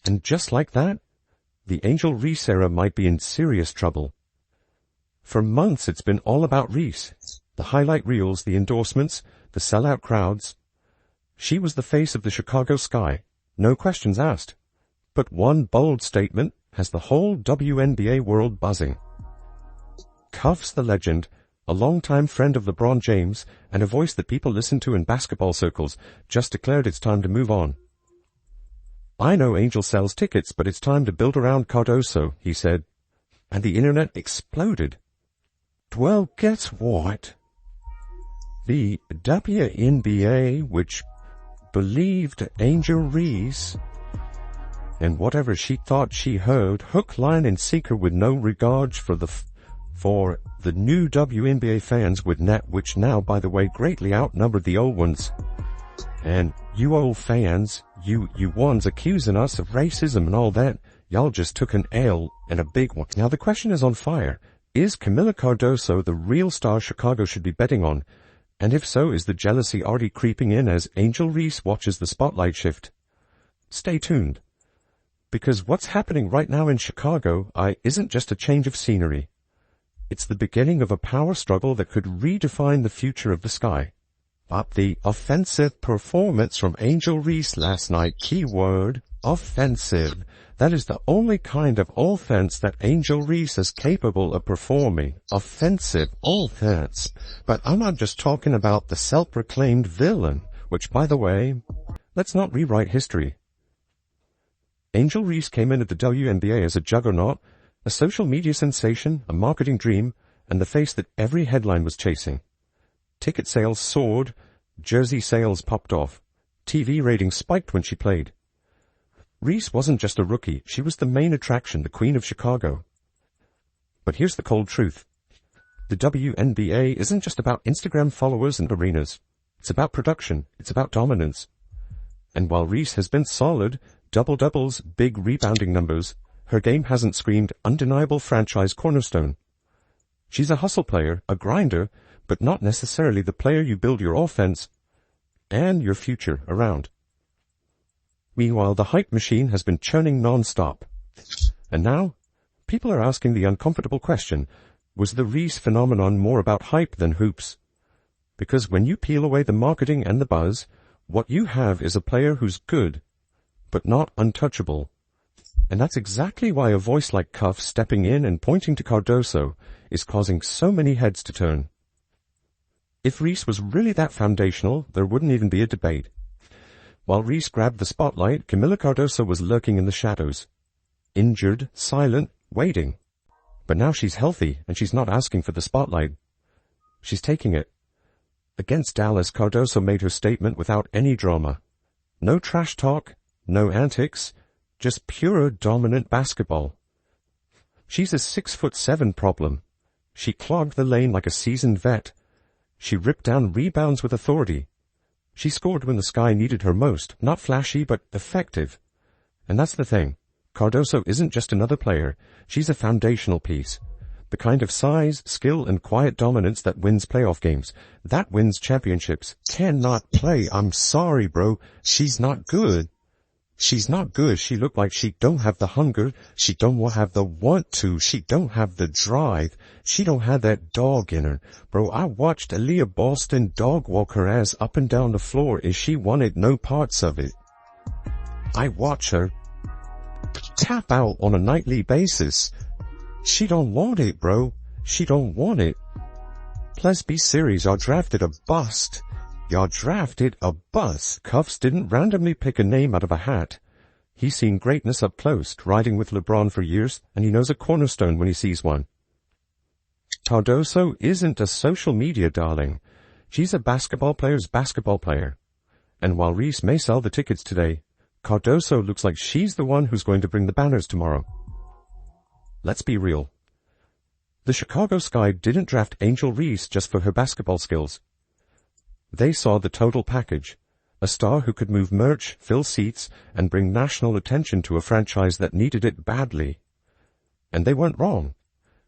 And just like that, the Angel Reese era might be in serious trouble. For months it's been all about Reese. The highlight reels, the endorsements, the sellout crowds. She was the face of the Chicago Sky, no questions asked. But one bold statement has the whole WNBA world buzzing. Cuffs the legend, a longtime friend of LeBron James and a voice that people listen to in basketball circles, just declared it's time to move on. "I know Angel sells tickets, but it's time to build around Cardoso," he said. And the internet exploded. Well, guess what? The WNBA, which believed Angel Reese and whatever she thought she heard, hook, line, and sinker, with no regard for the new WNBA fans, which now, by the way, greatly outnumbered the old ones. And you old fans, you ones accusing us of racism and all that, y'all just took an L, and a big one. Now the question is on fire. Is Camila Cardoso the real star Chicago should be betting on? And if so, is the jealousy already creeping in as Angel Reese watches the spotlight shift? Stay tuned. Because what's happening right now in Chicago isn't just a change of scenery. It's the beginning of a power struggle that could redefine the future of the Sky. But the offensive performance from Angel Reese last night, keyword, offensive. That is the only kind of offense that Angel Reese is capable of performing. Offensive offense. But I'm not just talking about the self-proclaimed villain, which, by the way, let's not rewrite history. Angel Reese came into the WNBA as a juggernaut, a social media sensation, a marketing dream, and the face that every headline was chasing. Ticket sales soared, jersey sales popped off, TV ratings spiked when she played. Reese wasn't just a rookie, she was the main attraction, the queen of Chicago. But here's the cold truth. The WNBA isn't just about Instagram followers and arenas. It's about production, it's about dominance. And while Reese has been solid, double-doubles, big rebounding numbers, her game hasn't screamed undeniable franchise cornerstone. She's a hustle player, a grinder, but not necessarily the player you build your offense and your future around. Meanwhile, the hype machine has been churning non-stop. And now, people are asking the uncomfortable question, was the Reese phenomenon more about hype than hoops? Because when you peel away the marketing and the buzz, what you have is a player who's good, but not untouchable. And that's exactly why a voice like Cuff stepping in and pointing to Cardoso is causing so many heads to turn. If Reese was really that foundational, there wouldn't even be a debate. While Reese grabbed the spotlight, Camila Cardoso was lurking in the shadows. Injured, silent, waiting. But now she's healthy, and she's not asking for the spotlight. She's taking it. Against Dallas, Cardoso made her statement without any drama. No trash talk, no antics, just pure dominant basketball. She's a 6'7" problem. She clogged the lane like a seasoned vet. She ripped down rebounds with authority. She scored when the Sky needed her most, not flashy, but effective. And that's the thing. Cardoso isn't just another player. She's a foundational piece. The kind of size, skill, and quiet dominance that wins playoff games. That wins championships. Cannot play. I'm sorry, bro. She's not good. She's not good. She looked like she don't have the hunger. She don't have the want to. She don't have the drive. She don't have that dog in her. Bro, I watched Aaliyah Boston dog walk her ass up and down the floor as she wanted no parts of it. I watch her tap out on a nightly basis. She don't want it, bro. She don't want it. Plus, be serious. Y'all drafted a bust. Y'all drafted a bust. Cuffs didn't randomly pick a name out of a hat. He's seen greatness up close, riding with LeBron for years, and he knows a cornerstone when he sees one. Cardoso isn't a social media darling. She's a basketball player's basketball player. And while Reese may sell the tickets today, Cardoso looks like she's the one who's going to bring the banners tomorrow. Let's be real. The Chicago Sky didn't draft Angel Reese just for her basketball skills. They saw the total package, a star who could move merch, fill seats, and bring national attention to a franchise that needed it badly. And they weren't wrong.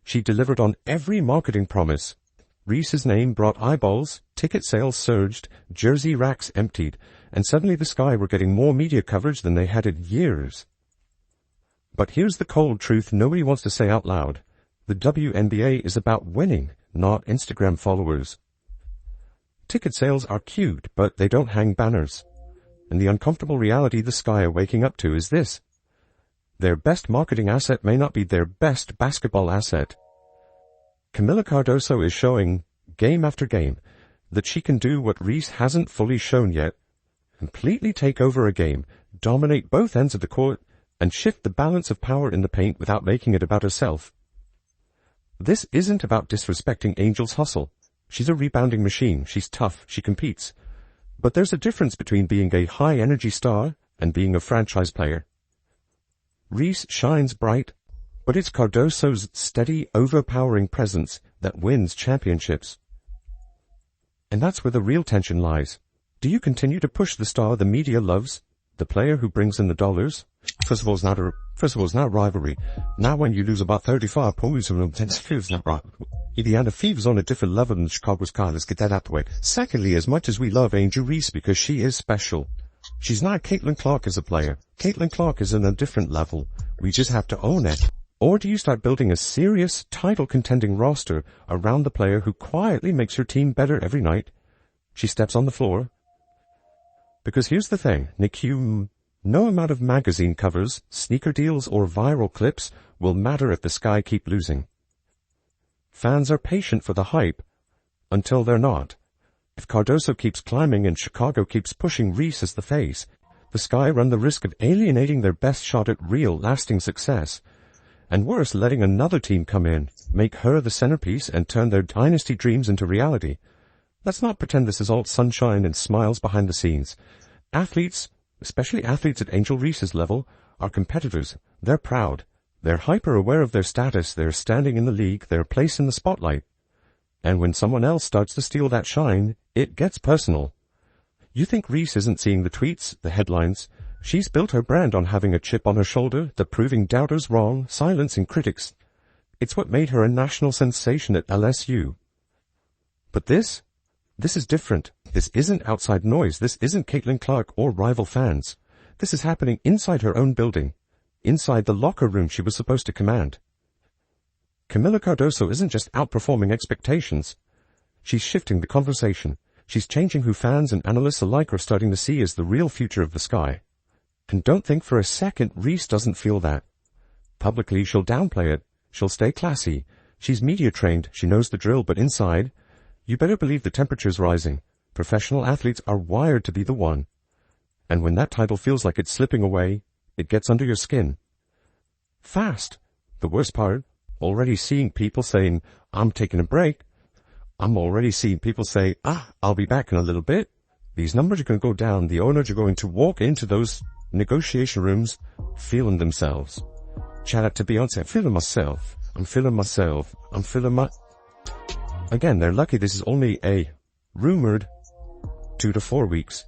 She delivered on every marketing promise. Reese's name brought eyeballs, ticket sales surged, jersey racks emptied, and suddenly the Sky were getting more media coverage than they had in years. But here's the cold truth nobody wants to say out loud. The WNBA is about winning, not Instagram followers. Ticket sales are cute, but they don't hang banners. And the uncomfortable reality the Sky are waking up to is this. Their best marketing asset may not be their best basketball asset. Camila Cardoso is showing, game after game, that she can do what Reese hasn't fully shown yet. Completely take over a game, dominate both ends of the court, and shift the balance of power in the paint without making it about herself. This isn't about disrespecting Angel's hustle. She's a rebounding machine, she's tough, she competes. But there's a difference between being a high-energy star and being a franchise player. Reese shines bright, but it's Cardoso's steady, overpowering presence that wins championships. And that's where the real tension lies. Do you continue to push the star the media loves, the player who brings in the dollars? First of all, it's not rivalry. Now when you lose about 35 points, it feels not right. Indiana Fever's on a different level than Chicago Sky. Let's get that out the way. Secondly, as much as we love Angel Reese because she is special, she's not Caitlin Clark as a player. Caitlin Clark is on a different level. We just have to own it. Or do you start building a serious, title-contending roster around the player who quietly makes your team better every night? She steps on the floor. Because here's the thing, Nick, no amount of magazine covers, sneaker deals, or viral clips will matter if the Sky keep losing. Fans are patient for the hype until they're not. If Cardoso keeps climbing and Chicago keeps pushing Reese as the face, the Sky run the risk of alienating their best shot at real, lasting success. And worse, letting another team come in, make her the centerpiece, and turn their dynasty dreams into reality. Let's not pretend this is all sunshine and smiles behind the scenes. Athletes, especially athletes at Angel Reese's level, are competitors. They're proud. They're hyper-aware of their status, their standing in the league, their place in the spotlight. And when someone else starts to steal that shine, it gets personal. You think Reese isn't seeing the tweets, the headlines? She's built her brand on having a chip on her shoulder, the proving doubters wrong, silencing critics. It's what made her a national sensation at LSU. But this is different. This isn't outside noise. This isn't Caitlin Clark or rival fans. This is happening inside her own building, inside the locker room she was supposed to command. Camila Cardoso isn't just outperforming expectations. She's shifting the conversation. She's changing who fans and analysts alike are starting to see as the real future of the Sky. And don't think for a second Reese doesn't feel that. Publicly, she'll downplay it. She'll stay classy. She's media trained. She knows the drill, but inside, you better believe the temperature's rising. Professional athletes are wired to be the one. And when that title feels like it's slipping away, it gets under your skin. Fast. The worst part, already seeing people saying, I'm taking a break. I'm already seeing people say, I'll be back in a little bit. These numbers are going to go down. The owners are going to walk into those negotiation rooms feeling themselves. Shout out to Beyonce. I'm feeling myself. I'm feeling myself. I'm feeling my... Again, they're lucky this is only a rumored 2 to 4 weeks.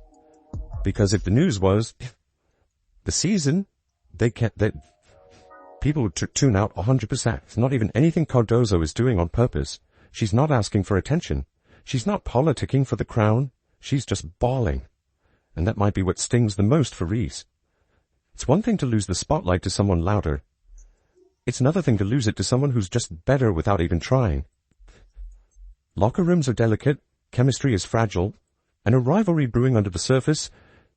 Because if the news was the season, people would tune out 100%. It's not even anything Cardoso is doing on purpose. She's not asking for attention. She's not politicking for the crown. She's just bawling. And that might be what stings the most for Reese. It's one thing to lose the spotlight to someone louder. It's another thing to lose it to someone who's just better without even trying. Locker rooms are delicate, chemistry is fragile, and a rivalry brewing under the surface,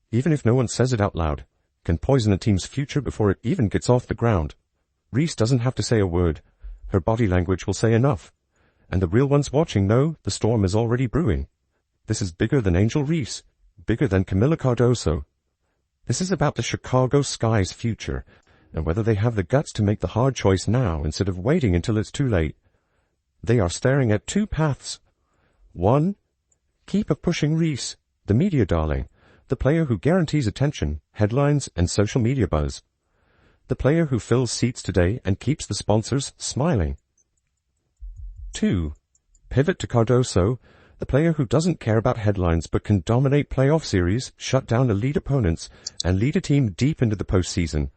even if no one says it out loud, can poison a team's future before it even gets off the ground. Reese doesn't have to say a word. Her body language will say enough. And the real ones watching know the storm is already brewing. This is bigger than Angel Reese, bigger than Camila Cardoso. This is about the Chicago Sky's future, and whether they have the guts to make the hard choice now instead of waiting until it's too late. They are staring at two paths. One, keep pushing Reese, the media darling, the player who guarantees attention, headlines, and social media buzz. The player who fills seats today and keeps the sponsors smiling. 2, pivot to Cardoso, the player who doesn't care about headlines but can dominate playoff series, shut down elite opponents, and lead a team deep into the postseason.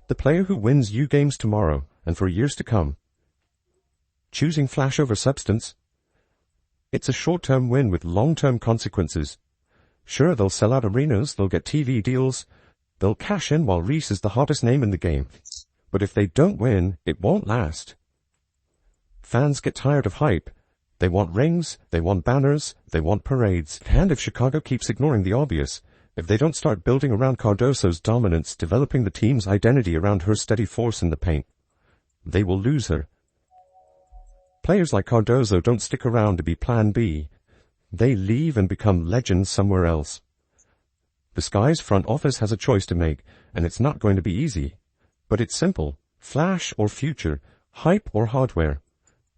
The player who wins you games tomorrow and for years to come. Choosing flash over substance. It's a short-term win with long-term consequences. Sure, they'll sell out arenas, they'll get TV deals, They'll cash in while Reese is the hottest name in the game. But if they don't win, it won't last. Fans get tired of hype. They want rings, they want banners, they want parades. And if Chicago keeps ignoring the obvious, if they don't start building around Cardoso's dominance, developing the team's identity around her steady force in the paint, they will lose her. Players like Cardoso don't stick around to be Plan B. They leave and become legends somewhere else. The Sky's front office has a choice to make, and it's not going to be easy. But it's simple. Flash or future, hype or hardware.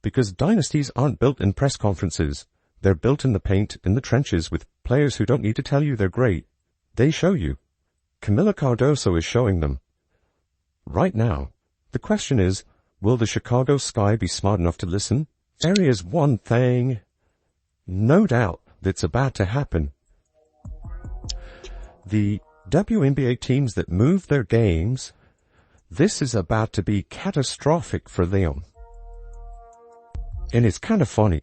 Because dynasties aren't built in press conferences. They're built in the paint, in the trenches, with players who don't need to tell you they're great. They show you. Camila Cardoso is showing them. Right now, the question is, will the Chicago Sky be smart enough to listen? There is one thing, no doubt, that's about to happen. The WNBA teams that move their games, this is about to be catastrophic for them. And it's kind of funny.